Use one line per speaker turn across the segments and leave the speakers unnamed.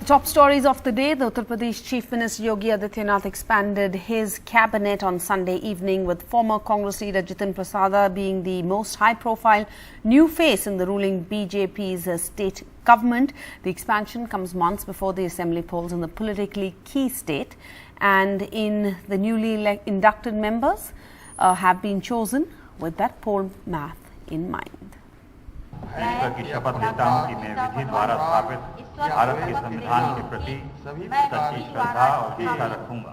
top stories of the day. The Uttar Pradesh Chief Minister Yogi Adityanath expanded his cabinet on Sunday evening, with former Congress leader Jitin Prasad being the most high-profile new face in the ruling BJP's state government. The expansion comes months before the assembly polls in the politically key state, and in the newly inducted members have been chosen with that poll math in mind.
ईश्वर की शपथ लेता हूं कि मैं विधि द्वारा स्थापित भारत के संविधान के प्रति सच्ची श्रद्धा और निष्ठा रखूंगा.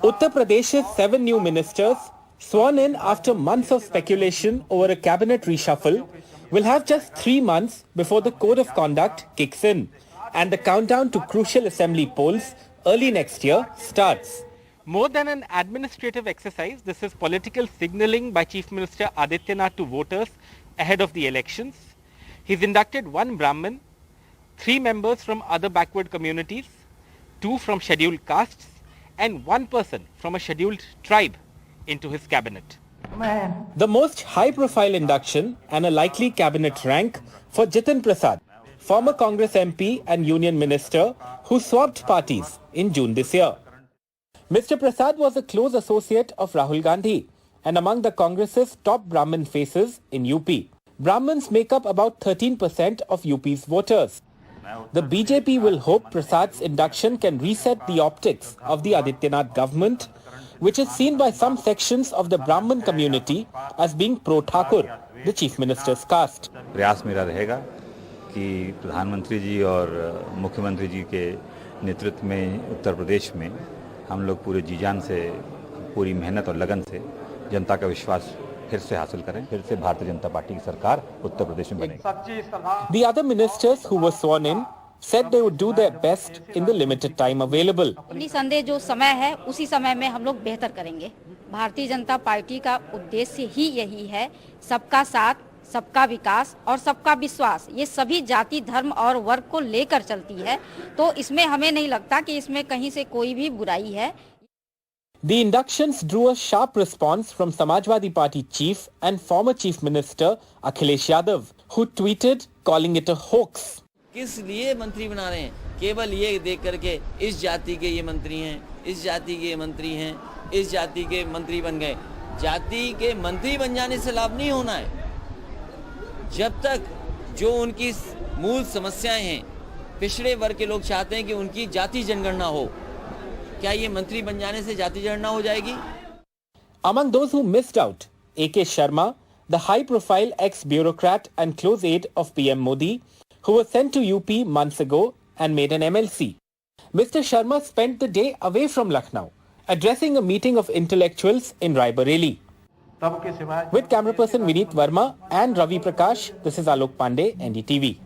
Uttar Pradesh's 7 new ministers, sworn in after months of speculation over a cabinet reshuffle, will have just 3 months before the code of conduct kicks in and the countdown to crucial assembly polls early next year starts. More than an administrative exercise, this is political signalling by Chief Minister Adityanath to voters ahead of the elections. He's inducted 1 Brahmin, 3 members from other backward communities, 2 from scheduled castes, and 1 person from a scheduled tribe into his cabinet. The most high-profile induction and a likely cabinet rank for Jitin Prasad, former Congress MP and Union Minister who swapped parties in June this year. Mr. Prasad was a close associate of Rahul Gandhi and among the Congress's top Brahmin faces in UP. Brahmins make up about 13% of UP's voters. The BJP will hope Prasad's induction can reset the optics of the Adityanath government, which is seen by some sections of the Brahmin community as being pro-Thakur, the Chief Minister's caste.
प्रयास मेरा रहेगा कि प्रधानमंत्री जी और मुख्यमंत्री जी के नेतृत्व में उत्तर प्रदेश में हम लोग पूरे जी-जान से, पूरी मेहनत और लगन से जनता का विश्वास फिर से हासिल करें, फिर से भारतीय जनता पार्टी की सरकार उत्तर प्रदेश में बनेगी.
The other ministers who were sworn in said they would do their best in the limited time available.
निसंदेह जो समय है उसी समय में हम लोग बेहतर करेंगे. भारतीय जनता पार्टी का उद्देश्य ही यही है, सबका साथ, सबका विकास और सबका विश्वास. ये सभी जाति, धर्म और वर्ग को लेकर चलती है, तो इसमें हमें नहीं लगता कि इसमें कहीं से कोई भी बुराई है.
The inductions drew a sharp response from Samajwadi Party chief and former Chief Minister Akhilesh Yadav, who tweeted calling it a hoax.
किस लिए मंत्री बना रहे हैं? केवल ये देख करके इस जाति के ये मंत्री हैं, इस जाति के ये मंत्री हैं, इस जाति के मंत्री बन गए. जाति के मंत्री बन जाने से लाभ नहीं होना है. जब तक जो उनकी मूल समस्याएं हैं, पिछड़े वर्ग के लोग चाहते हैं कि उनकी जाति जनगणना हो. क्या ये मंत्री बन जाने से जाति जनगणना हो जाएगी?
Among those who missed out, A.K. Sharma, the high-profile ex-bureaucrat and close aide of PM Modi, who was sent to UP months ago and made an MLC. Mr. Sharma spent the day away from Lucknow, addressing a meeting of intellectuals in Raebareli. With camera person Vineet Verma and Ravi Prakash, this is Alok Pandey, NDTV.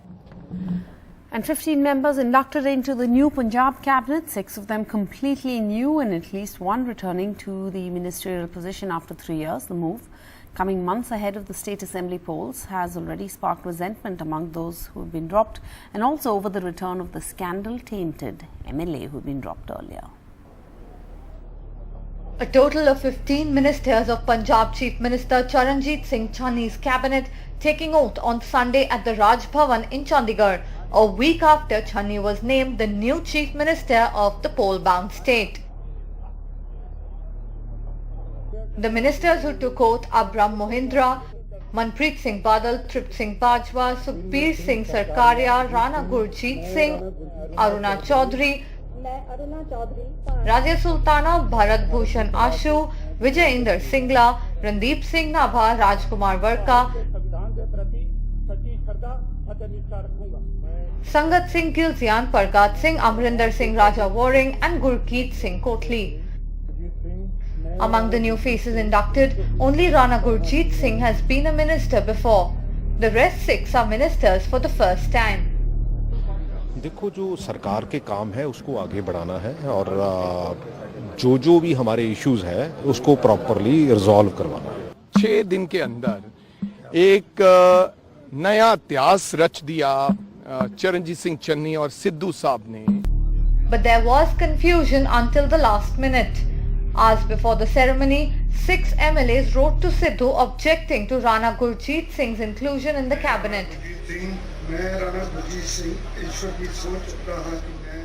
And 15 members inducted into the new Punjab cabinet, 6 of them completely new and at least 1 returning to the ministerial position after 3 years. The move, coming months ahead of the state assembly polls, has already sparked resentment among those who have been dropped and also over the return of the scandal-tainted MLA who had been dropped earlier.
A total of 15 ministers of Punjab Chief Minister Charanjit Singh Channi's cabinet taking oath on Sunday at the Raj Bhavan in Chandigarh, a week after Channi was named the new Chief Minister of the poll-bound state. The ministers who took oath are Brahm Mohindra, Manpreet Singh Badal, Tript Singh Bajwa, Sukhbir Singh Sarkaria, Rana Gurjeet Singh, Aruna Chaudhary, Razia Sultana, Bharat Bhushan Ashu, Vijay Inder Singla, Randeep Singh Nabha, Rajkumar Varka, Sangat Singh Gilzian, Pargat Singh, Amrinder Singh Raja Waring and Gurkeet Singh Kotli. Among the new faces inducted, only Rana Gurjeet Singh has been a minister before. The rest 6 are ministers for the first time.
देखो, जो सरकार के काम है उसको आगे बढ़ाना है और जो भी हमारे इश्यूज है उसको प्रॉपरली रिजॉल्व करवाना है.
6 दिन के अंदर एक नया इतिहास रच दिया चरणजीत सिंह चन्नी और सिद्धू साहब ने.
But there was confusion until the last minute. Hours before the ceremony, 6 MLAs wrote to Sidhu objecting to Rana Gurjeet Singh's inclusion in the cabinet.
मैं राणा गुरजीत सिंह ईश्वर की सोच रहा कि मैं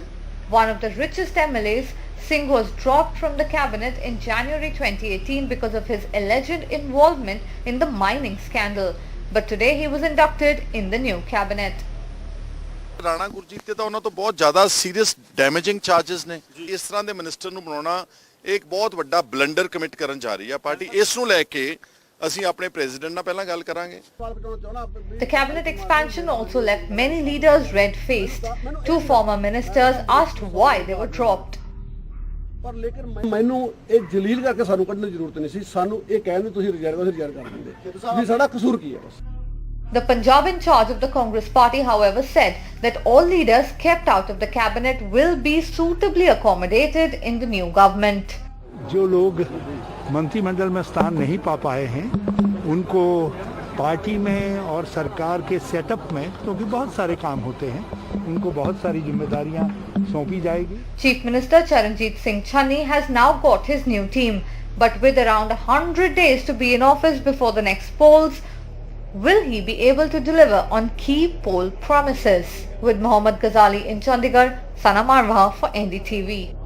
One of the richest MLAs, Singh was dropped from the cabinet in January 2018 because of his alleged involvement in the mining scandal. But today he was inducted in the new cabinet.
Rana Gurjeet ਤੇ ਤਾਂ ਉਹਨਾਂ ਤੋਂ ਬਹੁਤ ਜ਼ਿਆਦਾ serious ਡੈਮੇਜਿੰਗ charges ਨੇ। ਇਸ ਤਰ੍ਹਾਂ ਦੇ ਮਿਨਿਸਟਰ ਨੂੰ ਬਣਾਉਣਾ ਇੱਕ ਬਹੁਤ ਵੱਡਾ ਬਲੰਡਰ ਕਮਿਟ ਕਰਨ ਜਾ ਰਹੀ ਹੈ ਪਾਰਟੀ। ਇਸ ਨੂੰ ਲੈ ਕੇ ਅਸੀਂ ਆਪਣੇ ਪ੍ਰੈਜ਼ੀਡੈਂਟ ਨਾਲ ਪਹਿਲਾਂ ਗੱਲ ਕਰਾਂਗੇ।
The cabinet expansion also left many leaders red-faced. Two former ministers asked why they were dropped.
ਪਰ ਲੇਕਿਨ ਮੈਨੂੰ ਇਹ ਜਲੀਲ ਕਰਕੇ ਸਾਨੂੰ ਕੱਢਣ ਦੀ ਜ਼ਰੂਰਤ ਨਹੀਂ ਸੀ। ਸਾਨੂੰ ਇਹ ਕਹਿਣ ਦੀ ਤੁਸੀਂ ਰਿਜ਼ਾਈਨ ਕਰ ਦਿੰਦੇ ਵੀ ਸਾਡਾ ਕਸੂਰ ਕੀ ਹੈ ਬਸ।
The Punjab in charge of the Congress party, however, said that all leaders kept out of the cabinet will be suitably accommodated in the new government.
जो लोग मंत्रिमंडल में स्थान नहीं पा पाए हैं उनको पार्टी में और सरकार के सेटअप में, क्योंकि बहुत सारे काम होते हैं, उनको बहुत सारी जिम्मेदारियां सौंपी जाएगी।
Chief Minister Charanjit Singh Channi has now got his new team, but with around 100 days to be in office before the next polls, will he be able to deliver on key poll promises? With Mohammad Ghazali in Chandigarh, Sana Marwa for NDTV.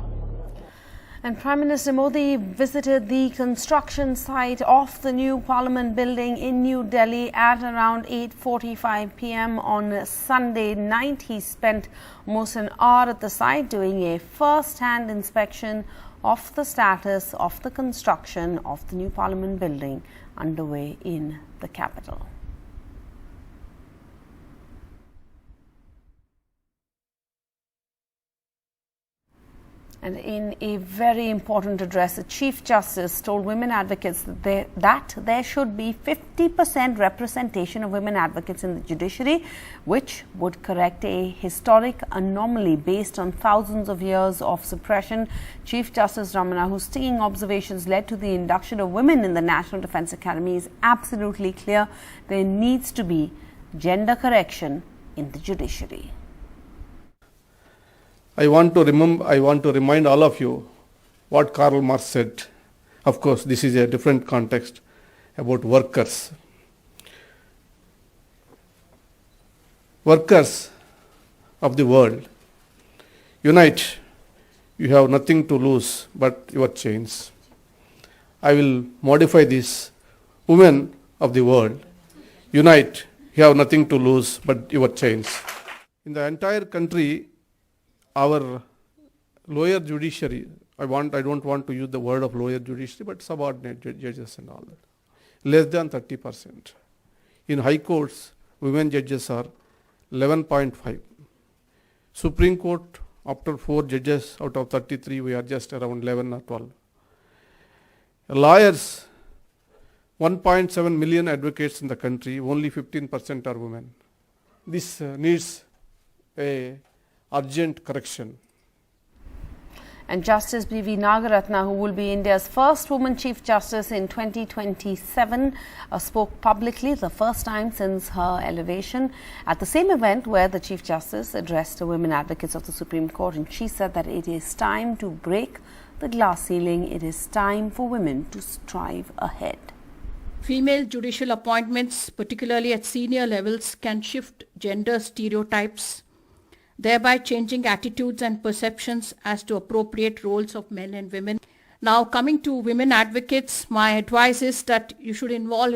And Prime Minister Modi visited the construction site of the new Parliament building in New Delhi at around 8:45 p.m. on Sunday night. He spent almost an hour at the site doing a first-hand inspection of the status of the construction of the new Parliament building underway in the capital. And in a very important address, the Chief Justice told women advocates that there should be 50% representation of women advocates in the judiciary, which would correct a historic anomaly based on thousands of years of suppression. Chief Justice Ramana, whose stinging observations led to the induction of women in the National Defence Academy, is absolutely clear there needs to be gender correction in the judiciary.
I want to remind all of you what Karl Marx said. Of course, this is a different context about workers. Workers of the world, unite. You have nothing to lose but your chains. I will modify this. Women of the world, unite. You have nothing to lose but your chains. In the entire country, our lower judiciary, I don't want to use the word of lower judiciary, but subordinate judges and all that, less than 30%. In high courts, women judges are 11.5. Supreme Court, after 4 judges out of 33, we are just around 11 or 12. Lawyers, 1.7 million advocates in the country, only 15% are women. This needs a urgent correction.
And Justice B.V. Nagaratna, who will be India's first woman Chief Justice in 2027, spoke publicly the first time since her elevation at the same event where the Chief Justice addressed the women advocates of the Supreme Court. And she said that it is time to break the glass ceiling. It is time for women to strive ahead.
Female judicial appointments, particularly at senior levels, can shift gender stereotypes, thereby changing attitudes and perceptions as to appropriate roles of men and women. Now, coming to women advocates, my advice is that you should involve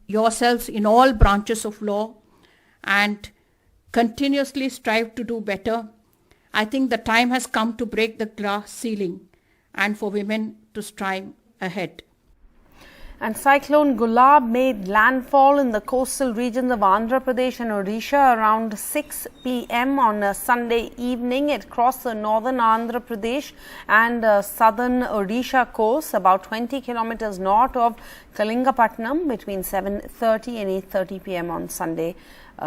yourselves in all branches of law and continuously strive to do better. I think the time has come to break the glass ceiling and for women to strive ahead.
And Cyclone Gulab made landfall in the coastal regions of Andhra Pradesh and Odisha around 6 p.m. on a Sunday evening. It crossed the northern Andhra Pradesh and southern Odisha coast about 20 kilometers north of Kalingapatnam between 7:30 and 8:30 p.m. on Sunday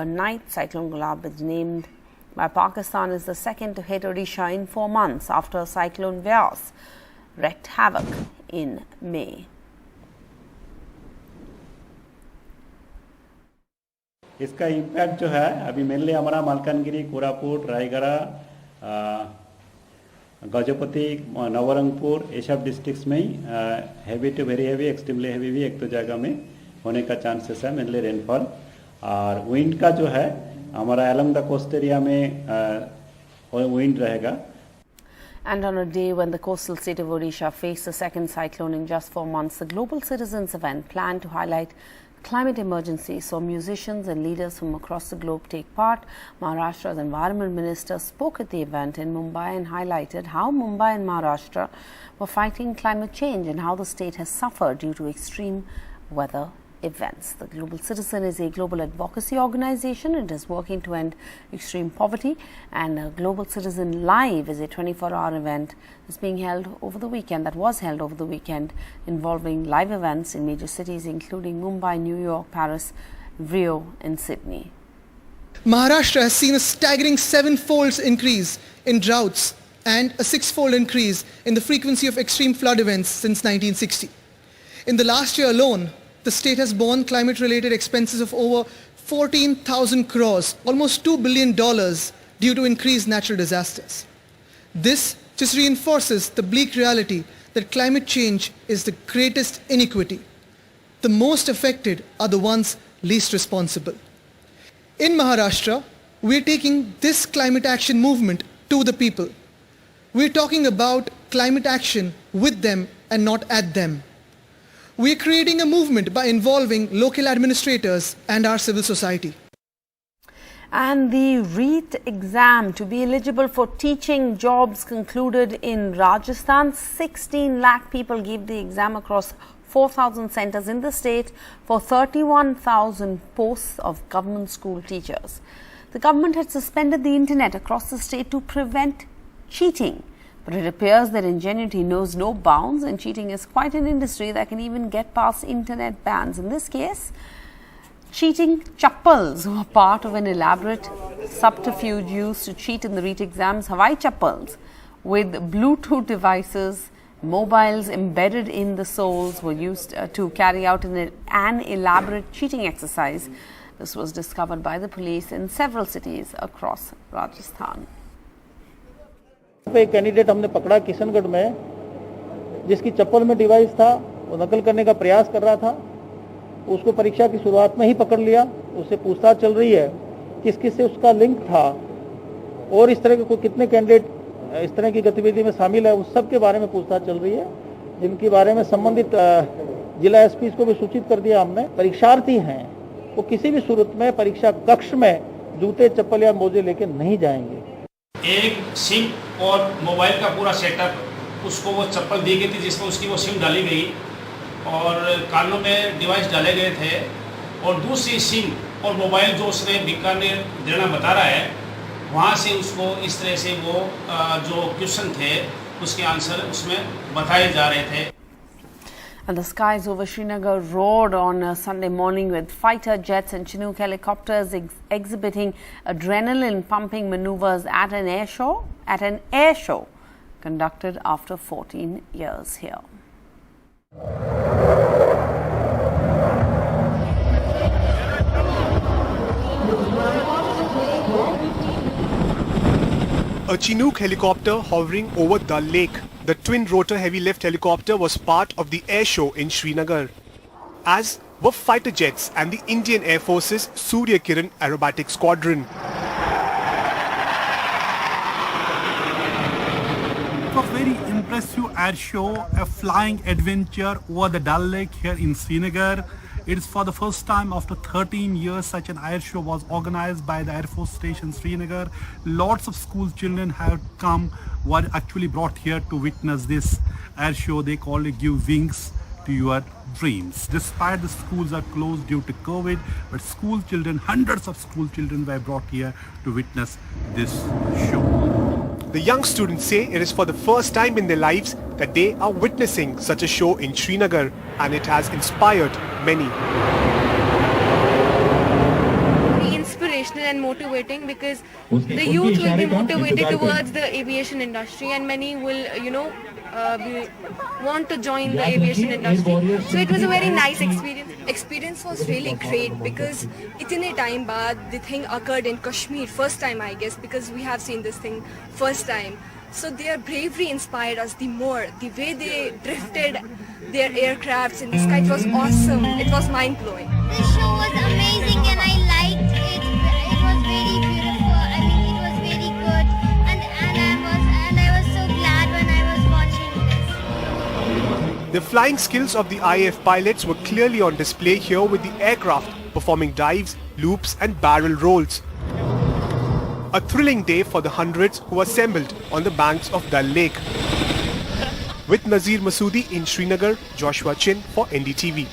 night. Cyclone Gulab is named by Pakistan as the second to hit Odisha in 4 months after Cyclone Vyas wreaked havoc in May.
इसका impact जो है अभी mainly हमारा मालकानगिरी, कोरापुट, रायगढ़, गजपति, नवरंगपुर ये सब districts में ही heavy to very heavy, extremely heavy भी एक दो जगह में होने का चांसेस है, मेनली रेनफॉल। और विंड का जो है हमारा along the coast area में wind रहेगा.
And on a day when the coastal state of Odisha faced the second cyclone in just 4 months, the Global Citizens event planned to highlight climate emergency saw musicians and leaders from across the globe take part. Maharashtra's Environment Minister spoke at the event in Mumbai and highlighted how Mumbai and Maharashtra were fighting climate change and how the state has suffered due to extreme weather events. The Global Citizen is a global advocacy organization. It is working to end extreme poverty, and Global Citizen Live is a 24-hour event that's being held over the weekend, involving live events in major cities including Mumbai, New York, Paris, Rio and Sydney.
Maharashtra has seen a staggering 7-fold increase in droughts and a 6-fold increase in the frequency of extreme flood events since 1960. In the last year alone, the state has borne climate-related expenses of over 14,000 crores, almost $2 billion due to increased natural disasters. This just reinforces the bleak reality that climate change is the greatest inequity. The most affected are the ones least responsible. In Maharashtra, we're taking this climate action movement to the people. We're talking about climate action with them and not at them. We are creating a movement by involving local administrators and our civil society.
And the REIT exam to be eligible for teaching jobs concluded in Rajasthan. 16 lakh people gave the exam across 4,000 centres in the state for 31,000 posts of government school teachers. The government had suspended the internet across the state to prevent cheating. But it appears that ingenuity knows no bounds, and cheating is quite an industry that can even get past internet bans. In this case, cheating chappals were part of an elaborate subterfuge used to cheat in the REIT exams. Hawaii chappals with Bluetooth devices, mobiles embedded in the soles were used to carry out an elaborate cheating exercise. This was discovered by the police in several cities across Rajasthan.
एक candidate हमने पकड़ा किशनगढ़ में, जिसकी चप्पल में device था, वो नकल करने का प्रयास कर रहा था। उसको परीक्षा की शुरुआत में ही पकड़ लिया। उससे पूछताछ चल रही है किस किस से उसका लिंक था और इस तरह के कितने कैंडिडेट इस तरह की गतिविधि में शामिल है, उस सब के बारे में पूछताछ चल रही है, जिनके बारे में संबंधित जिला एसपी को भी सूचित कर दिया हमने। परीक्षार्थी हैं वो किसी भी सूरत में परीक्षा कक्ष में जूते, चप्पल या मोजे लेके नहीं जाएंगे।
एक सिम और मोबाइल का पूरा सेटअप, उसको वो चप्पल दी गई थी जिसमें उसकी वो सिम डाली गई और कानों में डिवाइस डाले गए थे, और दूसरी सिम और मोबाइल जो उसने बीकानेर देना बता रहा है, वहाँ से उसको इस तरह से वो जो क्वेश्चन थे उसके आंसर उसमें बताए जा रहे थे।
And the skies over Srinagar roared on Sunday morning with fighter jets and Chinook helicopters exhibiting adrenaline-pumping maneuvers at an air show conducted after 14 years here.
A Chinook helicopter hovering over Dal Lake. The twin-rotor heavy-lift helicopter was part of the air show in Srinagar, as were fighter jets and the Indian Air Force's Surya Kiran Aerobatic Squadron.
It was a very impressive air show, a flying adventure over the Dal Lake here in Srinagar. It is for the first time after 13 years such an air show was organized by the Air Force Station Srinagar. Lots of school children have come, were actually brought here to witness this air show. They call it Give Wings to Your Dreams. Despite the schools are closed due to COVID, but school children, hundreds of school children were brought here to witness this show.
The young students say it is for the first time in their lives that they are witnessing such a show in Srinagar, and it has inspired many.
Inspirational and motivating, because the youth will be motivated towards the aviation industry, and many will, want to join the aviation industry. So it was a very nice experience. Experience was really great because itne time baad the thing occurred in Kashmir, first time I guess, because we have seen this thing first time. So their bravery inspired us the more. The way they drifted their aircrafts in the sky, it was awesome. It was mind-blowing.
The show was amazing and I liked it. It was very
The flying skills of the IAF pilots were clearly on display here with the aircraft performing dives, loops and barrel rolls. A thrilling day for the hundreds who assembled on the banks of Dal Lake. With Nazir Masoodi in Srinagar, Joshua Chin for NDTV.